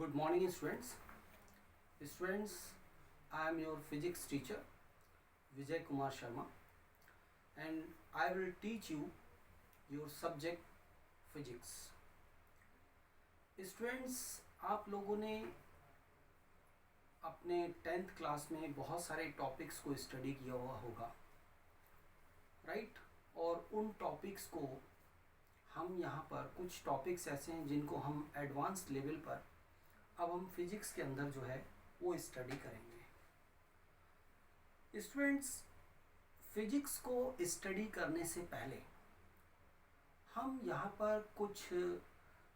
Good morning, students. Students, I am your physics teacher, Vijay Kumar Sharma, and I will teach you your subject physics. Students, आप लोगों ने अपने 10th class में बहुत सारे topics को स्टडी किया हुआ होगा, राइट? और उन टॉपिक्स को हम यहाँ पर कुछ टॉपिक्स ऐसे हैं जिनको हम एडवांस लेवल पर अब हम फिजिक्स के अंदर जो है वो स्टडी करेंगे। स्टूडेंट्स, फिजिक्स को स्टडी करने से पहले हम यहाँ पर कुछ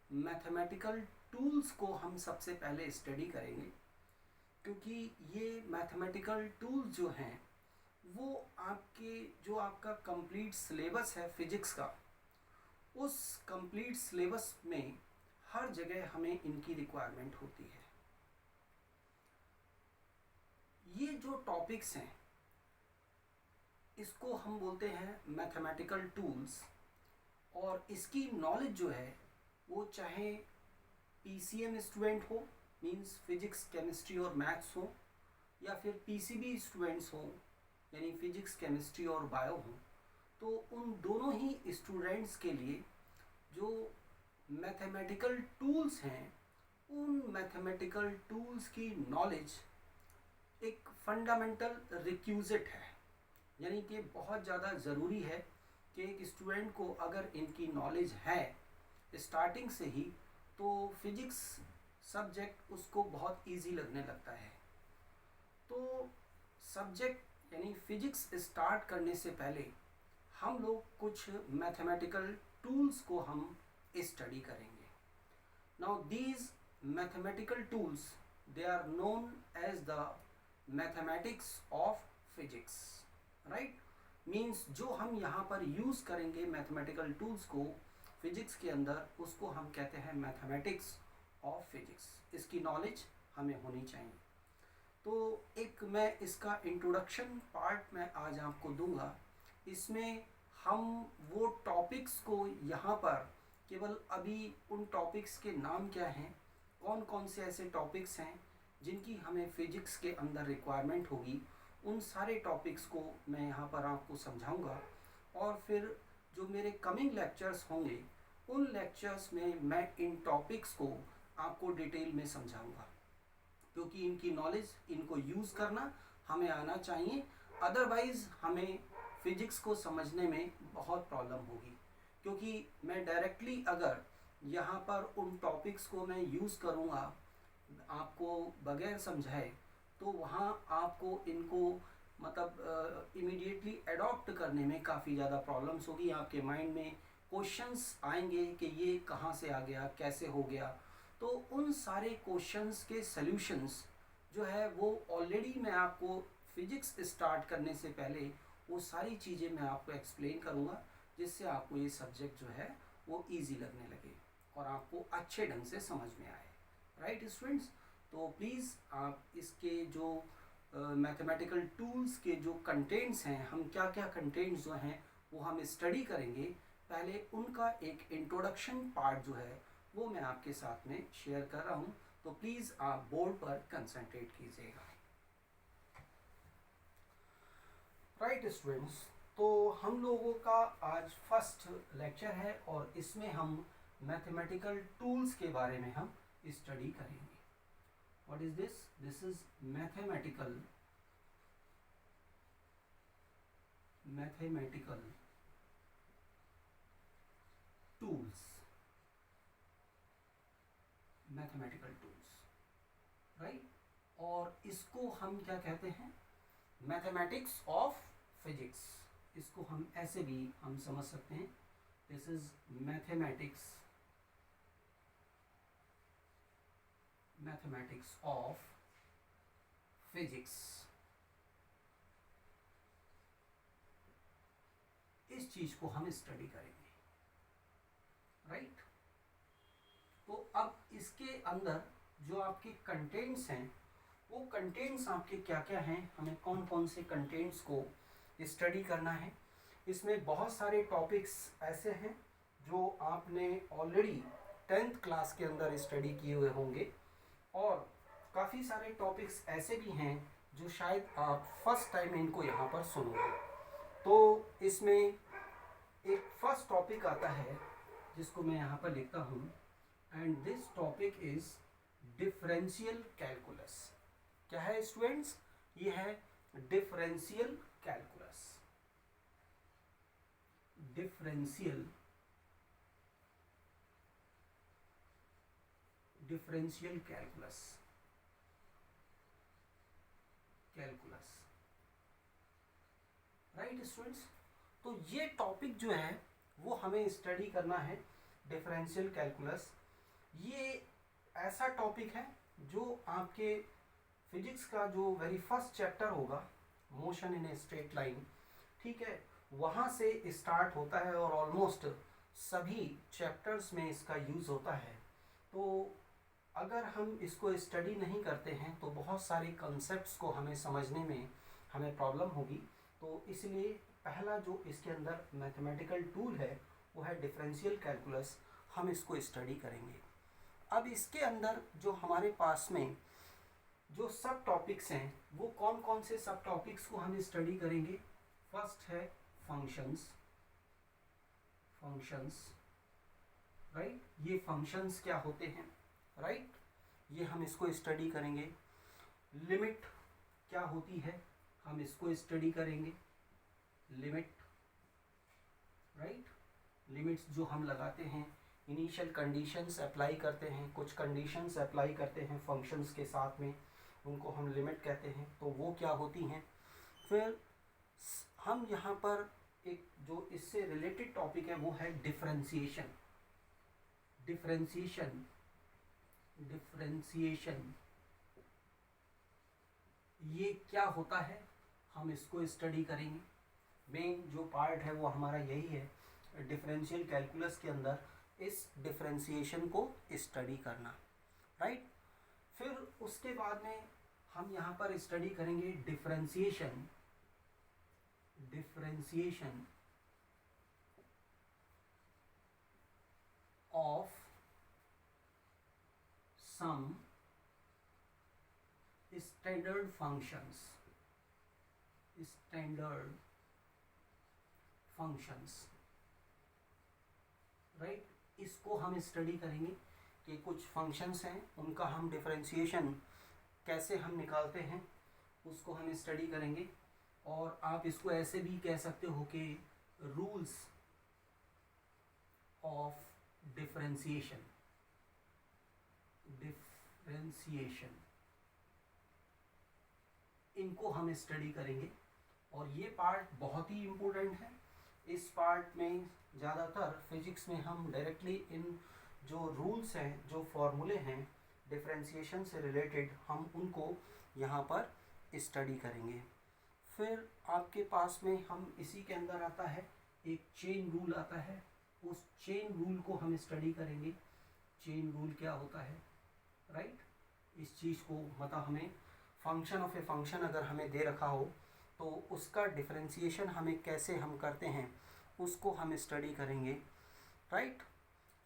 मैथमेटिकल टूल्स को हम सबसे पहले स्टडी करेंगे, क्योंकि ये मैथमेटिकल टूल्स जो हैं वो आपका कंप्लीट सिलेबस है फिजिक्स का, उस कंप्लीट सिलेबस में हर जगह हमें इनकी रिक्वायरमेंट होती है। ये जो टॉपिक्स हैं इसको हम बोलते हैं मैथमेटिकल टूल्स, और इसकी नॉलेज जो है वो चाहे पीसीएम स्टूडेंट हो, मींस फिजिक्स केमिस्ट्री और मैथ्स हो, या फिर पीसीबी स्टूडेंट्स हो यानी फिजिक्स केमिस्ट्री और बायो हो, तो उन दोनों ही स्टूडेंट्स के लिए जो मैथमेटिकल टूल्स हैं उन मैथमेटिकल टूल्स की नॉलेज एक फंडामेंटल रिक्विजिट है, यानी कि बहुत ज़्यादा ज़रूरी है कि एक स्टूडेंट को अगर इनकी नॉलेज है स्टार्टिंग से ही तो फिजिक्स सब्जेक्ट उसको बहुत इजी लगने लगता है। तो सब्जेक्ट यानी फिजिक्स स्टार्ट करने से पहले हम लोग कुछ मैथमेटिकल टूल्स को हम स्टडी करेंगे। Now these mathematical tools they are known as the mathematics of physics, right? Means जो हम यहाँ पर यूज़ करेंगे मैथमेटिकल टूल्स को फिजिक्स के अंदर, उसको हम कहते हैं मैथमेटिक्स ऑफ फिजिक्स। इसकी नॉलेज हमें होनी चाहिए। तो एक मैं इसका इंट्रोडक्शन पार्ट मैं आज आपको दूंगा। इसमें हम वो टॉपिक्स को यहाँ पर केवल अभी उन टॉपिक्स के नाम क्या हैं, कौन कौन से ऐसे टॉपिक्स हैं जिनकी हमें फिजिक्स के अंदर रिक्वायरमेंट होगी, उन सारे टॉपिक्स को मैं यहाँ पर आपको समझाऊंगा। और फिर जो मेरे कमिंग लेक्चर्स होंगे उन लेक्चर्स में मैं इन टॉपिक्स को आपको डिटेल में समझाऊंगा, क्योंकि इनकी नॉलेज, इनको यूज़ करना हमें आना चाहिए, अदरवाइज़ हमें फिजिक्स को समझने में बहुत प्रॉब्लम होगी। क्योंकि मैं डायरेक्टली अगर यहाँ पर उन टॉपिक्स को मैं यूज़ करूँगा आपको बगैर समझाए, तो वहाँ आपको इनको मतलब इमीडिएटली अडॉप्ट करने में काफ़ी ज़्यादा प्रॉब्लम्स होगी। आपके माइंड में क्वेश्चंस आएंगे कि ये कहाँ से आ गया, कैसे हो गया। तो उन सारे क्वेश्चंस के सल्यूशंस जो है वो ऑलरेडी मैं आपको फिजिक्स स्टार्ट करने से पहले वो सारी चीज़ें मैं आपको एक्सप्लेन करूँगा, जिससे आपको ये सब्जेक्ट जो है वो इजी लगने लगे और आपको अच्छे ढंग से समझ में आए, राइट स्टूडेंट्स? तो प्लीज़ आप इसके जो मैथमेटिकल टूल्स के जो कंटेंट्स हैं, हम क्या क्या कंटेंट्स जो हैं वो हम स्टडी करेंगे, पहले उनका एक इंट्रोडक्शन पार्ट जो है वो मैं आपके साथ में शेयर कर रहा हूँ। तो प्लीज़ आप बोर्ड पर कंसंट्रेट कीजिएगा, राइट स्टूडेंट्स? तो हम लोगों का आज फर्स्ट लेक्चर है और इसमें हम मैथमेटिकल टूल्स के बारे में हम स्टडी करेंगे। What is this? This is mathematical tools, mathematical tools, right? और इसको हम क्या कहते हैं? Mathematics of physics. इसको हम ऐसे भी हम समझ सकते हैं, this is mathematics of physics. इस चीज को हम स्टडी करेंगे, राइट? तो अब इसके अंदर जो आपके कंटेंट्स हैं वो कंटेंट्स आपके क्या क्या हैं, हमें कौन कौन से कंटेंट्स को स्टडी करना है। इसमें बहुत सारे टॉपिक्स ऐसे हैं जो आपने ऑलरेडी 10th क्लास के अंदर स्टडी किए हुए होंगे, और काफ़ी सारे टॉपिक्स ऐसे भी हैं जो शायद आप फर्स्ट टाइम इनको यहाँ पर सुनोगे। तो इसमें एक फर्स्ट टॉपिक आता है जिसको मैं यहाँ पर लिखता हूँ, and this topic is differential calculus. क्या है स्टूडेंट्स? ये है differential calculus. Differential calculus. Right students? तो ये टॉपिक जो है वो हमें स्टडी करना है, डिफरेंशियल कैलकुलस। ये ऐसा टॉपिक है जो आपके फिजिक्स का जो वेरी फर्स्ट चैप्टर होगा, motion in a straight line, ठीक है, वहाँ से स्टार्ट होता है और ऑलमोस्ट सभी चैप्टर्स में इसका यूज़ होता है। तो अगर हम इसको स्टडी नहीं करते हैं तो बहुत सारे कॉन्सेप्ट्स को हमें समझने में हमें प्रॉब्लम होगी। तो इसलिए पहला जो इसके अंदर मैथमेटिकल टूल है वो है डिफरेंशियल कैलकुलस। हम इसको स्टडी करेंगे। अब इसके अंदर जो हमारे पास में जो सब टॉपिक्स हैं वो कौन कौन से सब टॉपिक्स को हम स्टडी करेंगे? फर्स्ट है फंक्शंस। राइट, ये फंक्शंस क्या होते हैं, राइट, ये हम इसको स्टडी करेंगे। लिमिट क्या होती है, हम इसको स्टडी करेंगे। लिमिट, राइट, लिमिट्स जो हम लगाते हैं, इनिशियल कंडीशंस अप्लाई करते हैं, कुछ कंडीशंस अप्लाई करते हैं फंक्शंस के साथ में, उनको हम लिमिट कहते हैं। तो वो क्या होती हैं। फिर हम यहाँ पर एक जो इससे रिलेटेड टॉपिक है वो है डिफरेंशिएशन। ये क्या होता है, हम इसको स्टडी करेंगे। मेन जो पार्ट है वो हमारा यही है डिफरेंशियल कैलकुलस के अंदर, इस डिफरेंशिएशन को स्टडी करना, राइट। फिर उसके बाद में हम यहाँ पर स्टडी करेंगे differentiation of some standard functions, right. इसको हम स्टडी करेंगे कि कुछ फंक्शंस हैं उनका हम डिफरेंशिएशन कैसे हम निकालते हैं, उसको हम स्टडी करेंगे। और आप इसको ऐसे भी कह सकते हो कि रूल्स ऑफ डिफरेंशिएशन इनको हम स्टडी करेंगे। और ये पार्ट बहुत ही इम्पोर्टेंट है। इस पार्ट में ज़्यादातर फिजिक्स में हम डायरेक्टली इन जो रूल्स हैं, जो फॉर्मूले हैं डिफरेंशिएशन से रिलेटेड, हम उनको यहाँ पर स्टडी करेंगे। फिर आपके पास में हम इसी के अंदर आता है एक चेन रूल आता है, उस चेन रूल को हम स्टडी करेंगे। चेन रूल क्या होता है, राइट। इस चीज़ को मतलब हमें फंक्शन ऑफ ए फंक्शन अगर हमें दे रखा हो तो उसका डिफरेंशिएशन हमें कैसे हम करते हैं उसको हम स्टडी करेंगे, राइट।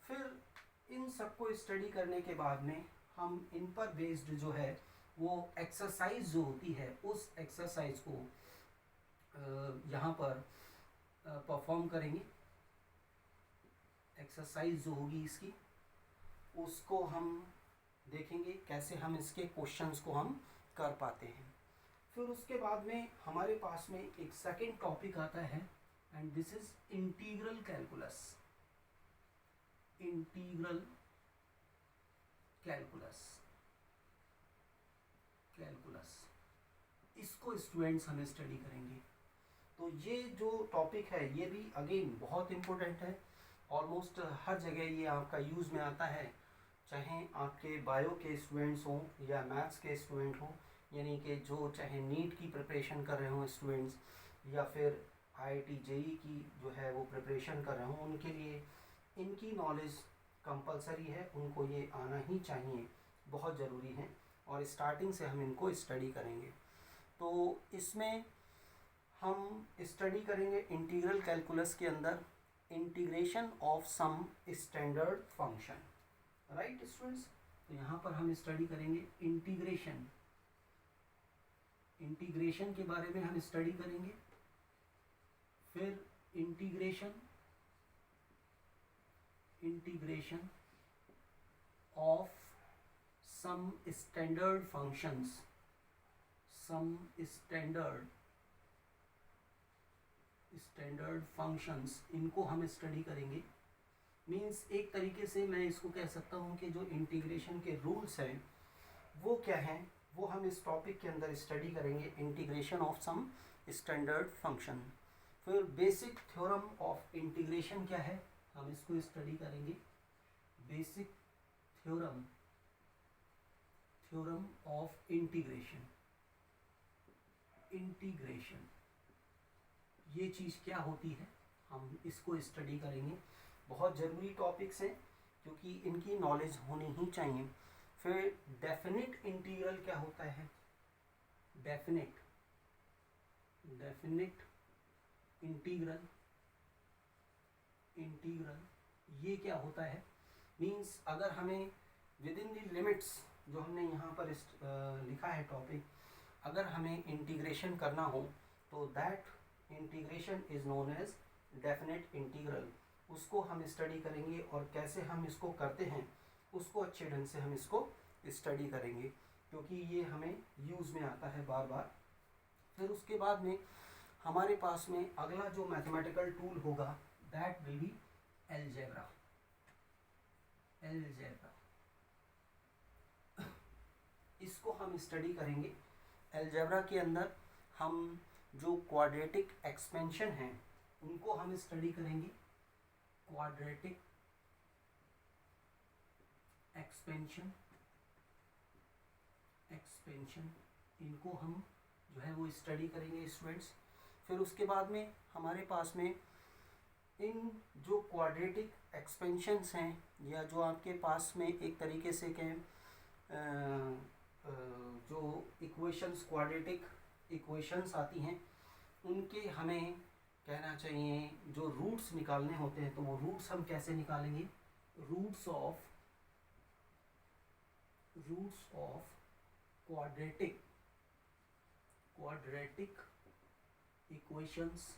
फिर इन सबको स्टडी करने के बाद में हम इन पर बेस्ड जो है वो एक्सरसाइज जो होती है उस एक्सरसाइज को यहाँ पर परफॉर्म करेंगे। एक्सरसाइज जो होगी इसकी उसको हम देखेंगे कैसे हम इसके क्वेश्चंस को हम कर पाते हैं। फिर उसके बाद में हमारे पास में एक सेकंड टॉपिक आता है and this is integral calculus. इसको स्टूडेंट्स हमें स्टडी करेंगे। तो ये जो टॉपिक है ये भी अगेन बहुत इम्पोर्टेंट है। ऑलमोस्ट हर जगह ये आपका यूज़ में आता है, चाहे आपके बायो के स्टूडेंट्स हों या मैथ्स के स्टूडेंट हों, यानी कि जो चाहे नीट की प्रिपरेशन कर रहे हों स्टूडेंट्स या फिर IIT JEE की जो है वो प्रिपरेशन कर रहे हों, उनके लिए इनकी नॉलेज कंपलसरी है, उनको ये आना ही चाहिए, बहुत ज़रूरी है। और स्टार्टिंग से हम इनको स्टडी करेंगे। तो इसमें हम स्टडी करेंगे इंटीग्रल कैलकुलस के अंदर integration of some standard function, right students. तो यहाँ पर हम स्टडी करेंगे इंटीग्रेशन। इंटीग्रेशन के बारे में हम स्टडी करेंगे। फिर integration of some standard functions, some standard functions, इनको हम स्टडी करेंगे। मीन्स एक तरीके से मैं इसको कह सकता हूँ कि जो इंटीग्रेशन के रूल्स हैं वो क्या हैं, वो हम इस टॉपिक के अंदर स्टडी करेंगे, integration of some standard function. फिर बेसिक थ्योरम ऑफ इंटीग्रेशन क्या है, हम इसको स्टडी करेंगे। बेसिक थ्योरम ऑफ इंटीग्रेशन, ये चीज़ क्या होती है, हम इसको स्टडी करेंगे। बहुत ज़रूरी टॉपिक्स हैं क्योंकि इनकी नॉलेज होनी ही चाहिए। फिर डेफिनिट इंटीग्रल क्या होता है, डेफिनिट इंटीग्रल ये क्या होता है। मीन्स अगर हमें विद इन द लिमिट्स, जो हमने यहाँ पर लिखा है टॉपिक, अगर हमें इंटीग्रेशन करना हो तो that integration is known as definite integral. उसको हम स्टडी करेंगे और कैसे हम इसको करते हैं उसको अच्छे ढंग से हम इसको स्टडी करेंगे, क्योंकि ये हमें यूज़ में आता है बार बार। फिर उसके बाद में हमारे पास में अगला जो मैथमेटिकल टूल होगा दैट विल बी अलजेब्रा। इसको हम स्टडी करेंगे। अलजेब्रा के अंदर हम जो क्वाड्रेटिक एक्सपेंशन हैं उनको हम स्टडी करेंगे। क्वाड्रेटिक एक्सपेंशन इनको हम जो है वो स्टडी करेंगे स्टूडेंट्स। फिर उसके बाद में हमारे पास में इन जो क्वाड्रेटिक एक्सपेंशंस हैं, या जो आपके पास में एक तरीके से कहें जो इक्वेशंस, क्वाड्रेटिक इक्वेशंस आती हैं, उनके हमें कहना चाहिए जो रूट्स निकालने होते हैं, तो वो रूट्स हम कैसे निकालेंगे। रूट्स ऑफ क्वाड्रेटिक इक्वेशंस,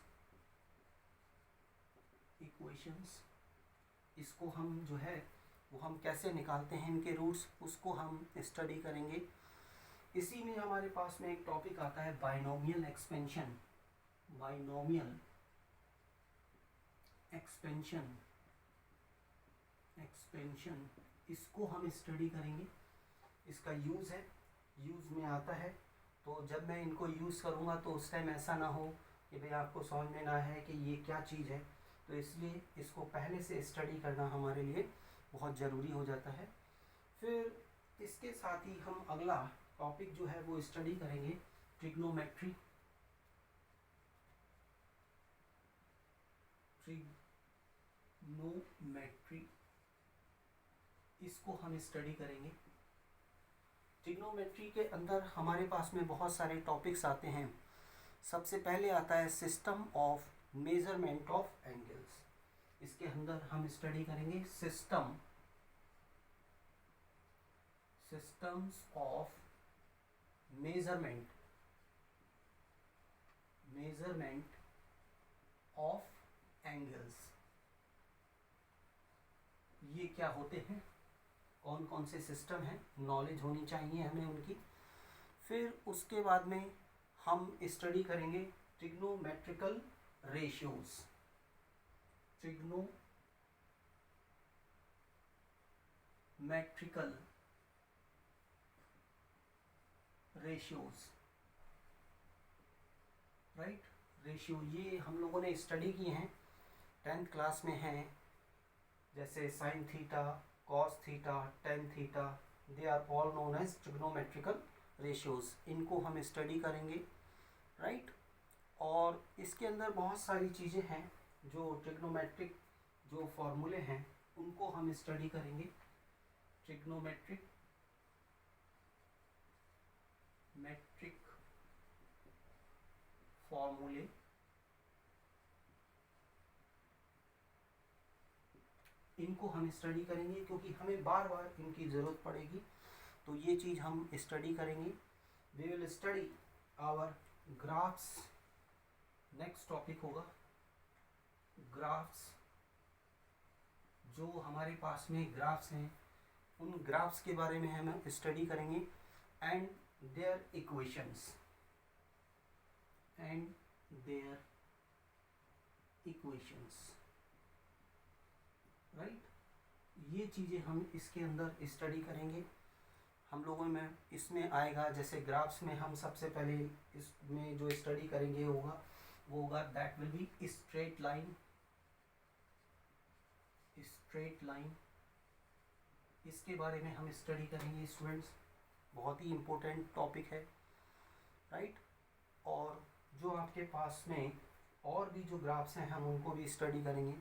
इसको हम जो है वो हम कैसे निकालते हैं, इनके रूट्स, उसको हम स्टडी करेंगे। इसी में हमारे पास में एक टॉपिक आता है बाइनोमियल एक्सपेंशन। इसको हम स्टडी करेंगे। इसका यूज़ में आता है, तो जब मैं इनको यूज़ करूँगा तो उस टाइम ऐसा ना हो कि भाई आपको समझ में ना है कि ये क्या चीज़ है, तो इसलिए इसको पहले से स्टडी करना हमारे लिए बहुत ज़रूरी हो जाता है। फिर इसके साथ ही हम अगला टॉपिक जो है वो स्टडी करेंगे ट्रिग्नोमेट्री। इसको हम स्टडी करेंगे। ट्रिग्नोमेट्री के अंदर हमारे पास में बहुत सारे टॉपिक्स आते हैं। सबसे पहले आता है system of measurement of angles. इसके अंदर हम स्टडी करेंगे systems of measurement of angles. ये क्या होते हैं, कौन कौन से सिस्टम हैं, नॉलेज होनी चाहिए हमें उनकी। फिर उसके बाद में हम स्टडी करेंगे ट्रिग्नोमेट्रिकल रेशियोज। राइट, रेशियो ये हम लोगों ने स्टडी किए हैं, 10th क्लास में हैं, जैसे sine theta, cos theta, tan theta, they are all known as trigonometrical ratios. इनको हम स्टडी करेंगे, राइट। और इसके अंदर बहुत सारी चीज़ें हैं जो ट्रिग्नोमेट्रिक जो फॉर्मूले हैं उनको हम स्टडी करेंगे। ट्रिग्नोमेट्रिक फॉर्मूले इनको हम स्टडी करेंगे क्योंकि हमें बार बार इनकी ज़रूरत पड़ेगी, तो ये चीज़ हम स्टडी करेंगे। We will study our graphs. Next topic होगा ग्राफ्स। जो हमारे पास में ग्राफ्स हैं उन ग्राफ्स के बारे में हम स्टडी करेंगे एंड देयर इक्वेशंस राइट। ये चीज़ें हम इसके अंदर स्टडी करेंगे। हम लोगों में इसमें आएगा, जैसे ग्राफ्स में हम सबसे पहले इसमें जो स्टडी करेंगे होगा वो होगा that will be straight line. इसके बारे में हम स्टडी करेंगे स्टूडेंट्स, बहुत ही इम्पोर्टेंट टॉपिक है, राइट। और जो आपके पास में और भी जो ग्राफ्स हैं हम उनको भी स्टडी करेंगे।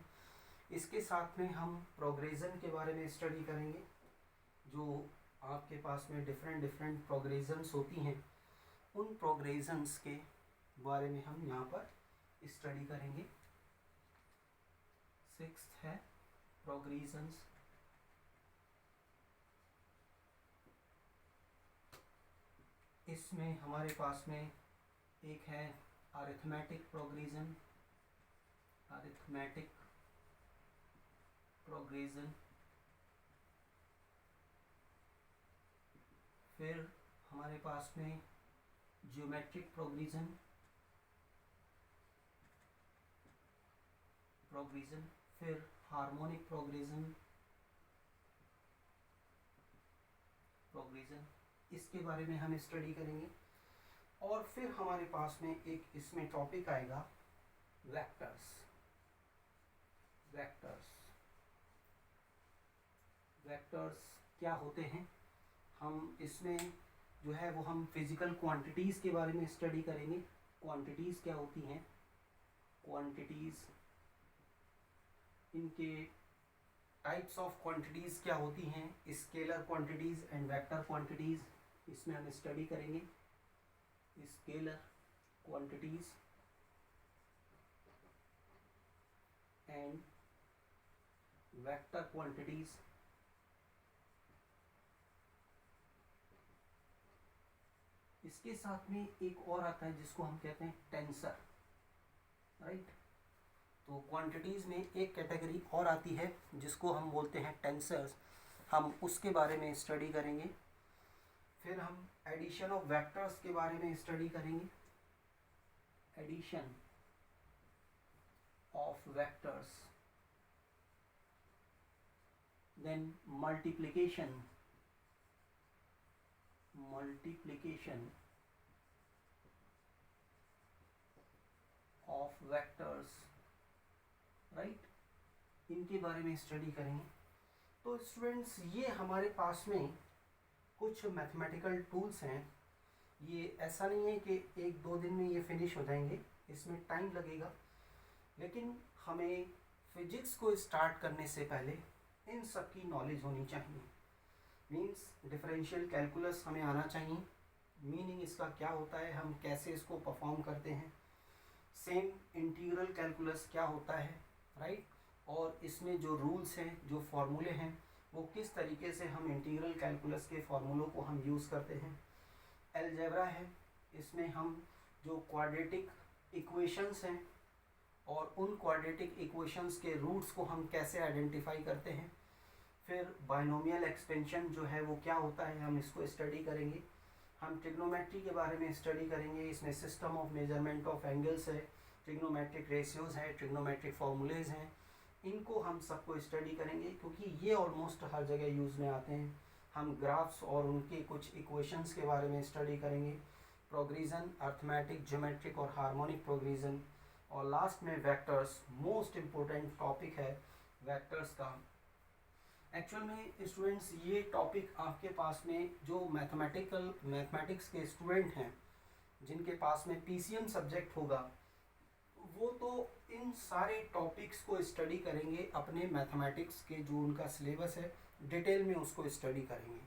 इसके साथ में हम प्रोग्रेशन के बारे में स्टडी करेंगे। जो आपके पास में डिफरेंट प्रोग्रेशंस होती हैं उन प्रोग्रेशंस के बारे में हम यहाँ पर स्टडी करेंगे। 6th है प्रोग्रेशंस। इसमें हमारे पास में एक है अरिथमेटिक प्रोग्रेशन। फिर हमारे पास में ज्योमेट्रिक प्रोग्रेशन। फिर हार्मोनिक प्रोग्रेशन। इसके बारे में हम स्टडी करेंगे। और फिर हमारे पास में एक इसमें टॉपिक आएगा वेक्टर्स। क्या होते हैं, हम इसमें जो है वो हम फिजिकल क्वांटिटीज़ के बारे में स्टडी करेंगे। क्वांटिटीज़ क्या होती हैं, क्वांटिटीज़ इनके टाइप्स ऑफ क्वांटिटीज़ क्या होती हैं, scalar quantities and vector quantities, इसमें हम स्टडी करेंगे। Scalar quantities and vector quantities. इसके साथ में एक और आता है जिसको हम कहते हैं टेंसर, राइट। तो क्वांटिटीज़ में एक कैटेगरी और आती है जिसको हम बोलते हैं टेंसर्स, हम उसके बारे में स्टडी करेंगे। फिर हम एडिशन ऑफ वेक्टर्स के बारे में स्टडी करेंगे। Addition of vectors, then multiplication of vectors, right. इनके बारे में स्टडी करेंगे। तो स्टूडेंट्स ये हमारे पास में कुछ मैथमेटिकल टूल्स हैं। ये ऐसा नहीं है कि 1-2 दिन में ये फिनिश हो जाएंगे, इसमें टाइम लगेगा। लेकिन हमें फिजिक्स को स्टार्ट करने से पहले इन सब की नॉलेज होनी चाहिए। मीन्स डिफरेंशियल कैलकुलस हमें आना चाहिए, मीनिंग इसका क्या होता है, हम कैसे इसको परफॉर्म करते हैं। सेम इंटीग्रल कैलकुलस क्या होता है, राइट। और इसमें जो रूल्स हैं, जो फॉर्मूले हैं, वो किस तरीके से हम इंटीग्रल कैलकुलस के फॉर्मूलों को हम यूज़ करते हैं। अलजेब्रा है, इसमें हम जो क्वाड्रेटिक इक्वेशंस हैं और उन क्वाड्रेटिक इक्वेशंस के रूट्स को हम कैसे आइडेंटिफाई करते हैं। फिर बाइनोमियल एक्सपेंशन जो है वो क्या होता है, हम इसको स्टडी करेंगे। हम ट्रिग्नोमेट्री के बारे में स्टडी करेंगे, इसमें system of measurement of angles है, ट्रिग्नोमेट्रिक रेशियोज़ है, ट्रिग्नोमेट्रिक फॉर्मूलेज हैं, इनको हम सबको स्टडी करेंगे क्योंकि ये ऑलमोस्ट हर जगह यूज़ में आते हैं। हम ग्राफ्स और उनके कुछ इक्वेशंस के बारे में स्टडी करेंगे, प्रोग्रेशन, अर्थमेटिक, ज्योमेट्रिक और हार्मोनिक प्रोग्रेशन, और लास्ट में वेक्टर्स। मोस्ट इम्पोर्टेंट टॉपिक है वेक्टर्स का। एक्चुअल में स्टूडेंट्स ये टॉपिक आपके पास में जो मैथमेटिक्स के स्टूडेंट हैं जिनके पास में पीसीएम सब्जेक्ट होगा वो तो इन सारे टॉपिक्स को स्टडी करेंगे, अपने मैथमेटिक्स के जो उनका सिलेबस है डिटेल में उसको स्टडी करेंगे,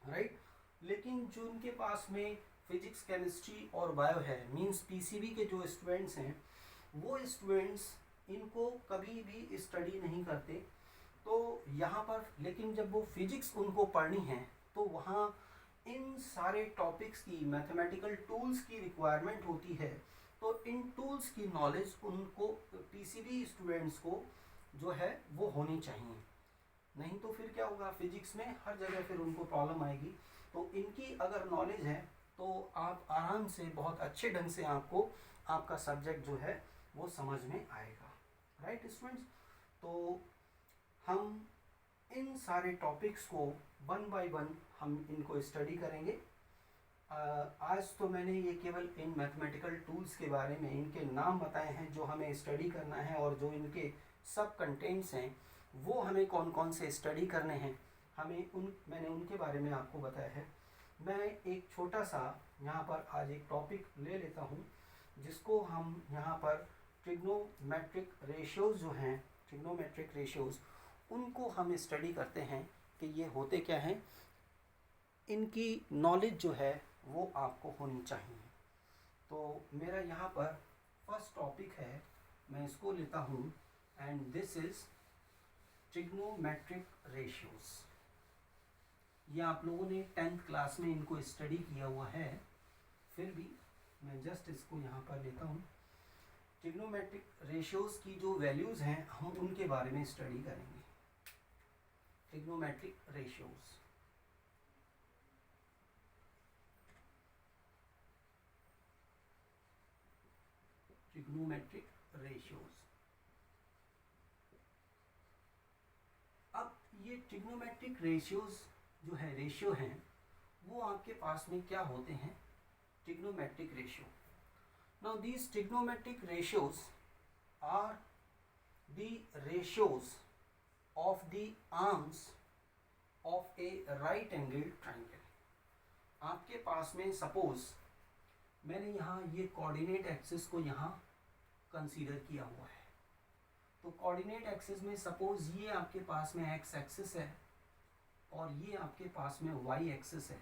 राइट। लेकिन जो उनके पास में फिजिक्स, केमिस्ट्री और बायो है, मींस पीसीबी के जो स्टूडेंट्स हैं वो स्टूडेंट्स इनको कभी भी स्टडी नहीं करते। तो यहाँ पर लेकिन जब वो फिजिक्स उनको पढ़नी है तो वहाँ इन सारे टॉपिक्स की मैथमेटिकल टूल्स की रिक्वायरमेंट होती है। तो इन टूल्स की नॉलेज उनको पीसीबी स्टूडेंट्स को जो है वो होनी चाहिए, नहीं तो फिर क्या होगा, फिजिक्स में हर जगह फिर उनको प्रॉब्लम आएगी। तो इनकी अगर नॉलेज है तो आप आराम से बहुत अच्छे ढंग से आपको आपका सब्जेक्ट जो है वो समझ में आएगा। राइट स्टूडेंट्स, तो हम इन सारे टॉपिक्स को वन बाय वन हम इनको स्टडी करेंगे। आज तो मैंने ये केवल इन मैथमेटिकल टूल्स के बारे में इनके नाम बताए हैं जो हमें स्टडी करना है, और जो इनके सब कंटेंट्स हैं वो हमें कौन कौन से स्टडी करने हैं मैंने उनके बारे में आपको बताया है। मैं एक छोटा सा यहाँ पर आज एक टॉपिक ले लेता हूँ जिसको हम यहाँ पर ट्रिग्नोमेट्रिक रेशियोज़ जो हैं, ट्रिग्नोमेट्रिक रेशियोज़, उनको हम स्टडी करते हैं कि ये होते क्या हैं। इनकी नॉलेज जो है वो आपको होनी चाहिए। तो मेरा यहाँ पर फर्स्ट टॉपिक है, मैं इसको लेता हूँ, and this is trigonometric ratios. ये आप लोगों ने 10th क्लास में इनको स्टडी किया हुआ है, फिर भी मैं जस्ट इसको यहाँ पर लेता हूँ। ट्रिग्नोमेट्रिक रेशियोज़ की जो वैल्यूज़ हैं हम उनके बारे में स्टडी करेंगे। Trigonometric ratios, trigonometric ratios. अब ये ट्रिग्नोमेट्रिक रेशियोज़ जो है, रेशियो हैं, वो आपके पास में क्या होते हैं, trigonometric ratio. Now these trigonometric ratios are the ratios of the arms of a right angled triangle। आपके पास में सपोज मैंने यहाँ ये कोऑर्डिनेट एक्सिस को यहाँ कंसीडर किया हुआ है, तो कोऑर्डिनेट एक्सिस में सपोज ये आपके पास में एक्स एक्सिस है और ये आपके पास में वाई एक्सिस है,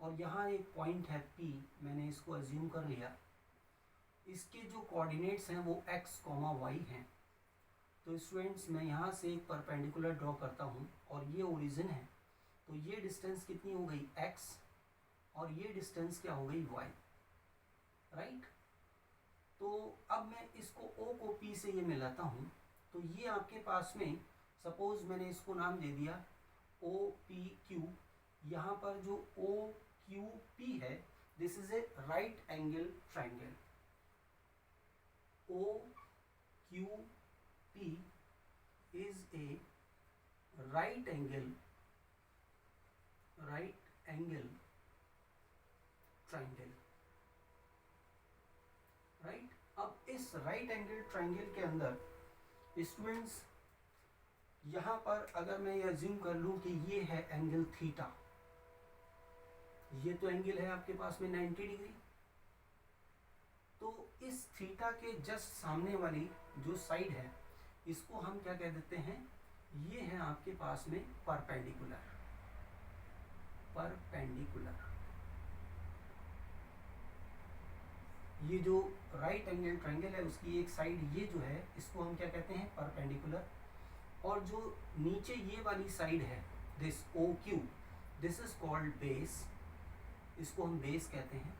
और यहाँ एक पॉइंट है P, मैंने इसको अज्यूम कर लिया। इसके जो कोऑर्डिनेट्स हैं वो x, y हैं। तो स्टूडेंट्स मैं यहाँ से एक परपेंडिकुलर ड्रॉ करता हूँ और ये ओरिजिन है, तो ये डिस्टेंस कितनी हो गई x, और ये डिस्टेंस क्या हो गई y। राइट, तो अब मैं इसको O को P से ये मिलाता हूँ, तो ये आपके पास में सपोज मैंने इसको नाम दे दिया OPQ। यहाँ पर जो OQP है, this is a right angle triangle. OQP is a right angle triangle। Right, अब इस राइट एंगल ट्राइंगल के अंदर स्टूडेंट्स यहाँ पर अगर मैं ये अज्यूम कर लूँ कि ये है एंगल थीटा, ये तो एंगल है आपके पास में 90 डिग्री, तो इस थीटा के जस्ट सामने वाली जो साइड है इसको हम क्या कह देते हैं, ये है आपके पास में परपेंडिकुलर। ये जो राइट एंगल ट्रायंगल है उसकी एक साइड ये जो है इसको हम क्या कहते हैं, परपेंडिकुलर। और जो नीचे ये वाली साइड है this OQ, this is called base, इसको हम बेस कहते हैं।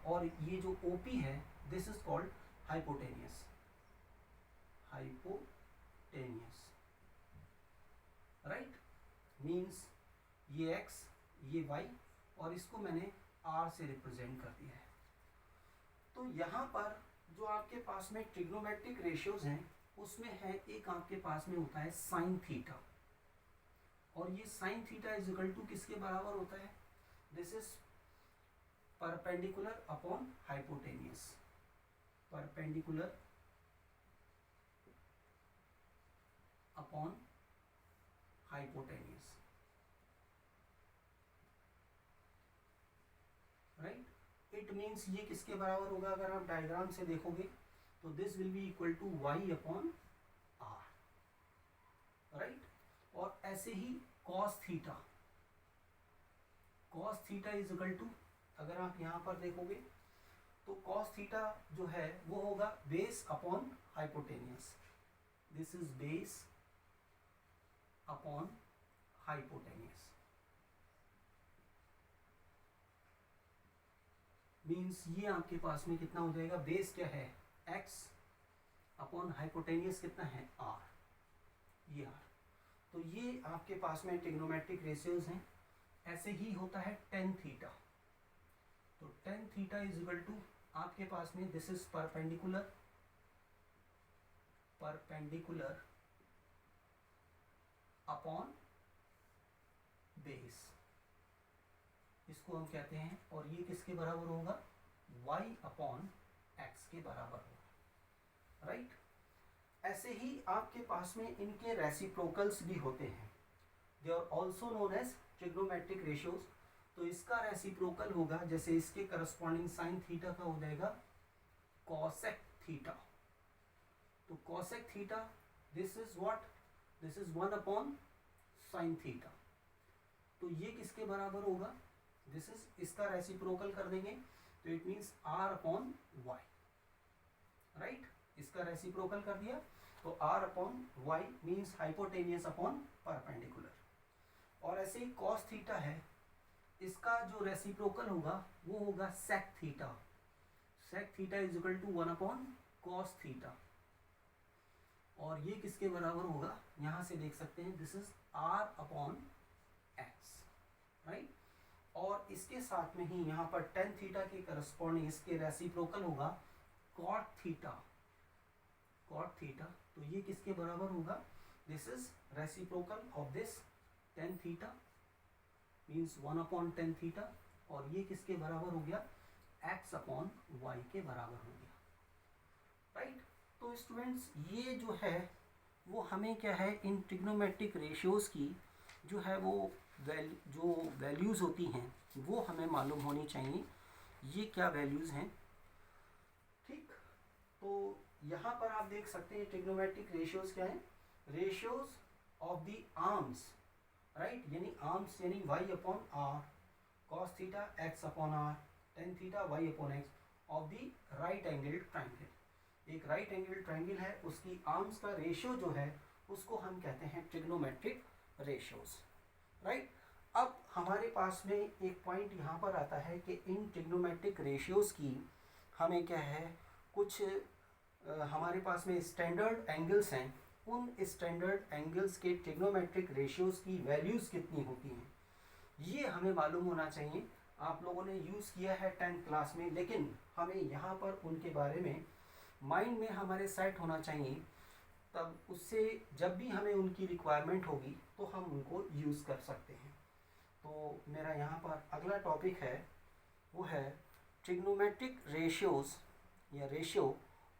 और ये जो OP है this is called hypotenuse. Right, means ये x ये y और इसको मैंने r से रिप्रेजेंट कर दिया है। तो यहाँ पर जो आपके पास में ट्रिग्नोमेट्रिक रेशियोज हैं उसमें है एक आपके पास में होता है साइन थीटा, और ये sine theta is equal to किसके बराबर होता है, this is perpendicular upon hypotenuse. Perpendicular upon hypotenuse. Right, it means ये किसके बराबर होगा, अगर आप डायग्राम से देखोगे तो this will be equal to y upon r। Right, और ऐसे ही cos theta, cos theta is equal to, अगर आप यहाँ पर देखोगे तो cos थीटा जो है वो होगा base upon hypotenuse. This is base upon hypotenuse, means ये आपके पास में कितना हो जाएगा, बेस क्या है x अपॉन हाइपोटेनियस कितना है r, ये r। तो ये आपके पास में ट्रिग्नोमेट्रिक रेशियोज हैं। ऐसे ही होता है टेन थीटा, तो tan theta is equal to आपके पास में this is perpendicular upon base, इसको हम कहते हैं, और ये किसके बराबर होगा, y अपॉन एक्स के बराबर होगा, राइट। ऐसे ही आपके पास में इनके रेसिप्रोकल्स भी होते हैं, they are also known as trigonometric ratios. तो इसका रेसिप्रोकल होगा, जैसे इसके करस्पॉन्डिंग साइन थीटा का हो जाएगा कॉसेक थीटा। तो cosec theta this is what, this is 1 upon sine theta. तो ये किसके बराबर होगा, दिस इज, इसका रेसिप्रोकल कर देंगे तो it means r upon y, right. इसका रेसिप्रोकल कर दिया तो r upon y means hypotenuse upon perpendicular. और ऐसे ही कॉस थीटा है, इसका जो रेसिप्रोकल होगा वो होगा sec theta. Sec theta is equal to 1 upon cos theta, और ये किसके बराबर होगा, यहां से देख सकते हैं this is r upon x, right. और इसके साथ में ही यहाँ पर टेन थीटा के करस्पॉन्डिंग इसके रेसिप्रोकल होगा कॉट थीटा, तो ये किसके बराबर होगा, this is reciprocal of this tan theta means 1 upon tan theta, और ये किसके बराबर हो गया, x अपॉन वाई के बराबर हो गया, राइट। तो स्टूडेंट्स ये जो है वो हमें क्या है, इन ट्रिग्नोमेट्रिक रेशियोज की जो है वो जो वैल्यूज़ होती हैं वो हमें मालूम होनी चाहिए, ये क्या वैल्यूज़ हैं, ठीक। तो यहाँ पर आप देख सकते हैं ट्रिग्नोमेट्रिक रेशियोज क्या हैं, ratios of the arms, right, यानी आर्म्स यानी y upon r, cos theta x upon r, tan theta y upon x of the right angle triangle. एक राइट एंगल ट्राइंगल है, उसकी आर्म्स का रेशियो जो है उसको हम कहते हैं ट्रिग्नोमेट्रिक रेशियोज, राइट। अब हमारे पास में एक पॉइंट यहाँ पर आता है कि इन ट्रिग्नोमेट्रिक रेशियोज की हमें क्या है, कुछ हमारे पास में स्टैंडर्ड एंगल्स हैं, उन स्टैंडर्ड एंगल्स के ट्रिग्नोमेट्रिक रेशियोज की वैल्यूज़ कितनी होती हैं ये हमें मालूम होना चाहिए। आप लोगों ने यूज़ किया है 10th क्लास में, लेकिन हमें यहाँ पर उनके बारे में माइंड में हमारे सेट होना चाहिए, तब उससे जब भी हमें उनकी रिक्वायरमेंट होगी तो हम उनको यूज़ कर सकते हैं। तो मेरा यहाँ पर अगला टॉपिक है वो है ट्रिग्नोमेट्रिक रेशियोज या ratio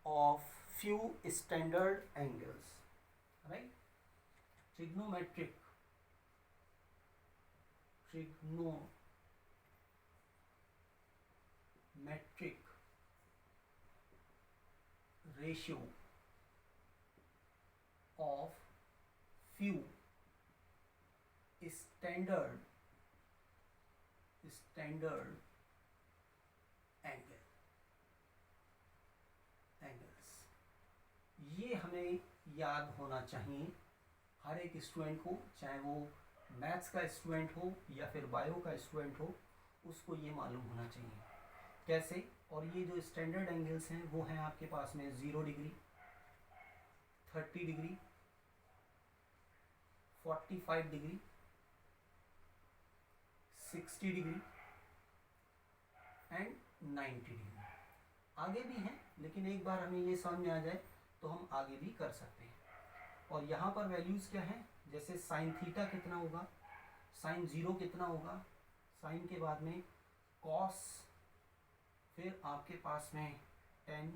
of few standard angles, right. Trigonometric ratio of few standard angles, ये हमें याद होना चाहिए हर एक स्टूडेंट को, चाहे वो मैथ्स का स्टूडेंट हो या फिर बायो का स्टूडेंट हो, उसको ये मालूम होना चाहिए कैसे। और ये जो स्टैंडर्ड एंगल्स हैं वो हैं आपके पास में 0 degree, 30 degree, 45 degree, 60 degree and 90 degree. आगे भी हैं, लेकिन एक बार हमें ये समझ में आ जाए तो हम आगे भी कर सकते हैं। और यहाँ पर वैल्यूज़ क्या हैं, जैसे साइन थीटा कितना होगा, साइन 0 कितना होगा, साइन के बाद में कॉस, फिर आपके पास में 10,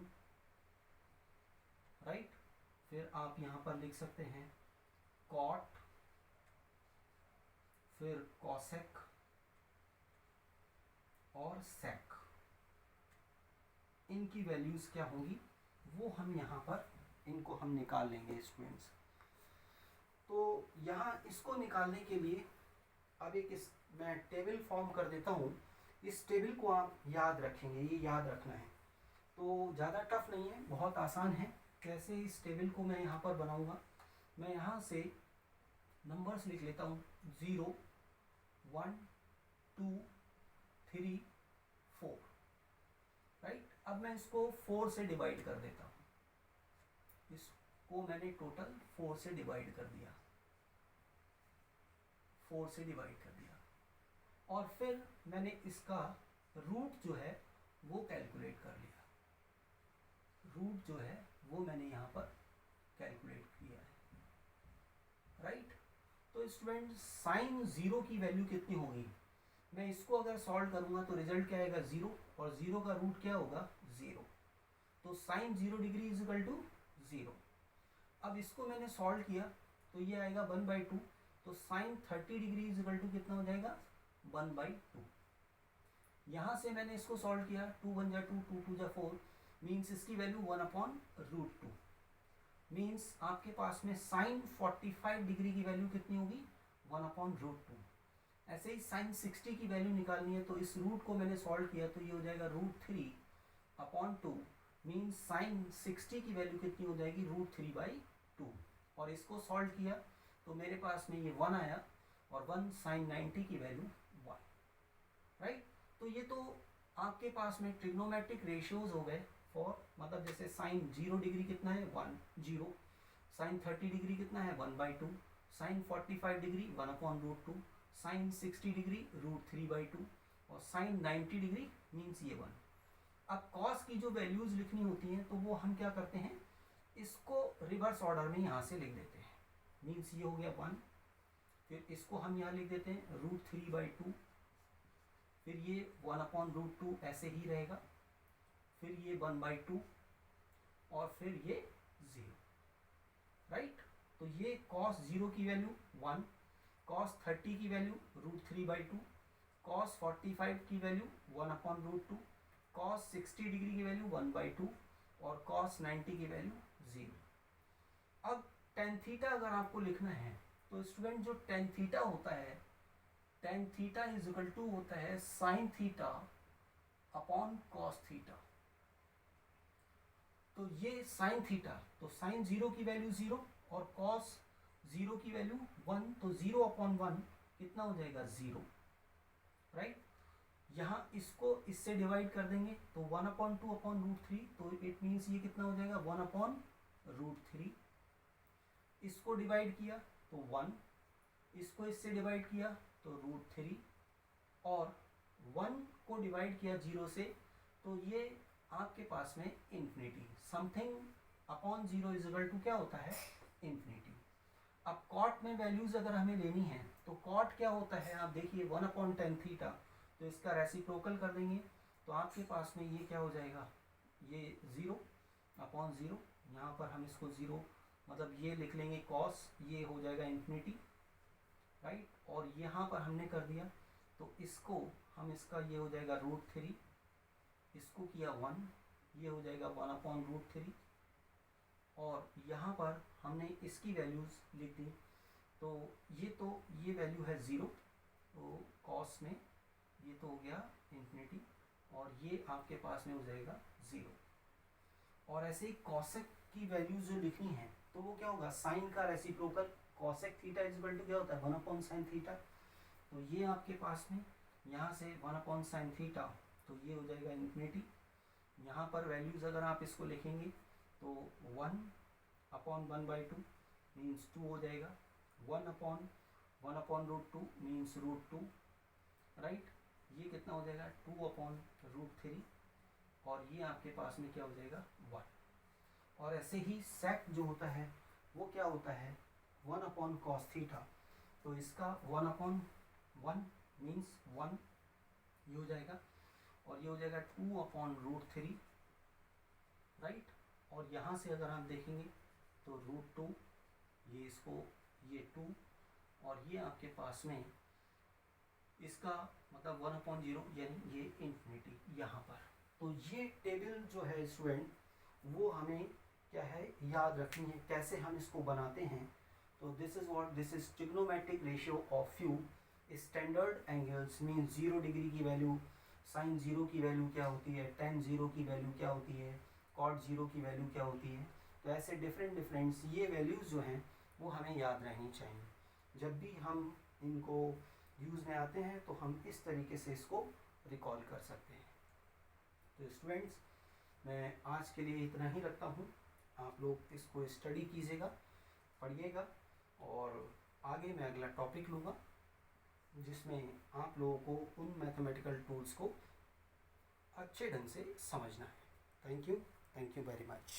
राइट। फिर आप यहाँ पर लिख सकते हैं कॉट, फिर कॉसेक और सेक। इनकी वैल्यूज़ क्या होंगी वो हम यहाँ पर इनको हम निकाल लेंगे स्टूडेंट्स। तो यहाँ इसको निकालने के लिए अब मैं टेबल फॉर्म कर देता हूँ। इस टेबल को आप याद रखेंगे, ये याद रखना है, तो ज़्यादा टफ नहीं है, बहुत आसान है। कैसे इस टेबल को मैं यहाँ पर बनाऊँगा, मैं यहाँ से नंबर्स लिख लेता हूँ 0 1 2 3 4, राइट। अब मैं इसको 4 से डिवाइड कर देता हूँ, इसको मैंने टोटल 4 से डिवाइड कर दिया, 4 से डिवाइड कर दिया। और फिर मैंने इसका रूट जो है वो कैलकुलेट कर लिया, रूट जो है वो मैंने यहाँ पर कैलकुलेट किया है, राइट। तो स्टूडेंट साइन 0 की वैल्यू कितनी होगी, मैं इसको अगर सॉल्व करूंगा तो रिजल्ट क्या आएगा 0, और 0 का रूट क्या होगा 0, तो sine 0 degree is equal to 0। अब इसको मैंने सॉल्व किया तो ये आएगा 1/2, तो sine 30 degree is equal to कितना हो जाएगा 1/2। यहाँ से मैंने इसको सॉल्व किया, 2 1 जा 2, 2 2 जा 4, मीन्स इसकी वैल्यू 1/√2, मीन्स आपके पास में साइन 45 डिग्री की वैल्यू कितनी होगी 1/√2। ऐसे ही साइन 60 की वैल्यू निकालनी है, तो इस रूट को मैंने सॉल्व किया तो ये हो जाएगा √3/2, मीन्स साइन 60 की वैल्यू कितनी हो जाएगी √3/2। और इसको सॉल्व किया तो मेरे पास में ये 1 आया, और 1 साइन 90 की वैल्यू 1, राइट। तो ये तो आपके पास में ट्रिग्नोमेट्रिक रेशियोज हो गए फॉर, मतलब जैसे साइन 0 डिग्री कितना है 1 0, साइन 30 डिग्री कितना है 1/2, साइन 45 डिग्री 1/√2, साइन 60 डिग्री √3/2, और साइन 90 डिग्री मीन्स ये 1। अब कॉस की जो वैल्यूज लिखनी होती हैं तो वो हम क्या करते हैं, इसको रिवर्स ऑर्डर में यहाँ से लिख देते हैं, मीन्स ये हो गया 1, फिर इसको हम यहाँ लिख देते हैं √3/2, फिर ये 1/√2 ऐसे ही रहेगा, फिर ये 1/2, और फिर ये 0, राइट। तो ये cos 0 की वैल्यू 1, cos 30 की वैल्यू √3/2, cos 45 की वैल्यू 1/√2, cos 60 डिग्री की वैल्यू 1/2, और cos 90 की वैल्यू 0। अब tan थीटा अगर आपको लिखना है तो स्टूडेंट जो tan थीटा होता है, tan theta is equal to होता है sin theta upon cos theta. तो ये sin थीटा, तो sin 0 की वैल्यू 0 और cos 0 की वैल्यू 1, तो 0/1 कितना हो जाएगा 0, राइट। यहाँ इसको इससे डिवाइड कर देंगे तो 1/2/√3, तो इट मीन्स ये कितना हो जाएगा 1/√3। इसको डिवाइड किया तो 1, इसको इससे डिवाइड किया तो √3, और 1 को डिवाइड किया 0 से तो ये आपके पास में infinity, something upon 0 is equal to क्या होता है इन्फिनिटी। अब कॉट में वैल्यूज अगर हमें लेनी है तो कॉट क्या होता है, आप देखिए 1/tan थीटा, तो इसका रेसिप्रोकल कर देंगे तो आपके पास में ये क्या हो जाएगा, ये 0/0, यहाँ पर हम इसको 0 मतलब ये लिख लेंगे कॉस, ये हो जाएगा इन्फिनिटी, राइट। और यहाँ पर हमने कर दिया तो इसको हम इसका ये हो जाएगा √3, इसको किया 1, ये हो जाएगा 1/√3, और यहाँ पर हमने इसकी वैल्यूज लिख दी तो ये वैल्यू है 0, तो कॉस में ये तो हो गया इन्फिनिटी, और ये आपके पास में हो जाएगा 0। और ऐसे ही कॉसेक की वैल्यूज जो लिखनी है तो वो क्या होगा, साइन का reciprocal, cosec theta is equal to क्या होता है 1/sin थीटा, तो ये आपके पास में यहाँ से 1/sin थीटा, तो ये हो जाएगा इन्फिनिटी। यहाँ पर वैल्यूज अगर आप इसको लिखेंगे तो 1/1/2 मीन्स 2 हो जाएगा, 1/1/√2 मीन्स √2, राइट। ये कितना हो जाएगा 2/√3, और ये आपके पास में क्या हो जाएगा 1। और ऐसे ही सेक जो होता है वो क्या होता है 1/cos थीटा, तो इसका 1/1 मीन्स 1 ये हो जाएगा, और ये हो जाएगा 2/√3, राइट। और यहाँ से अगर आप देखेंगे तो √2, ये इसको ये 2, और ये आपके पास में इसका मतलब 1/0 यानी ये इन्फिनिटी यहाँ पर। तो ये टेबल जो है स्टूडेंट वो हमें क्या है याद रखनी है, कैसे हम इसको बनाते हैं। तो this is trigonometric ratio of few standard angles, mean 0 degree की वैल्यू साइन 0 की वैल्यू क्या होती है, tan 0 की वैल्यू क्या होती है, cot 0 की वैल्यू क्या होती है। तो ऐसे डिफरेंट ये वैल्यूज़ जो हैं वो हमें याद रहनी चाहिए। जब भी हम इनको यूज़ में आते हैं तो हम इस तरीके से इसको रिकॉल कर सकते हैं। तो स्टूडेंट्स, मैं आज के लिए इतना ही रखता हूँ। आप लोग इसको स्टडी कीजिएगा, पढ़िएगा, और आगे मैं अगला टॉपिक लूँगा जिसमें आप लोगों को उन मैथमेटिकल टूल्स को अच्छे ढंग से समझना है। Thank you very much.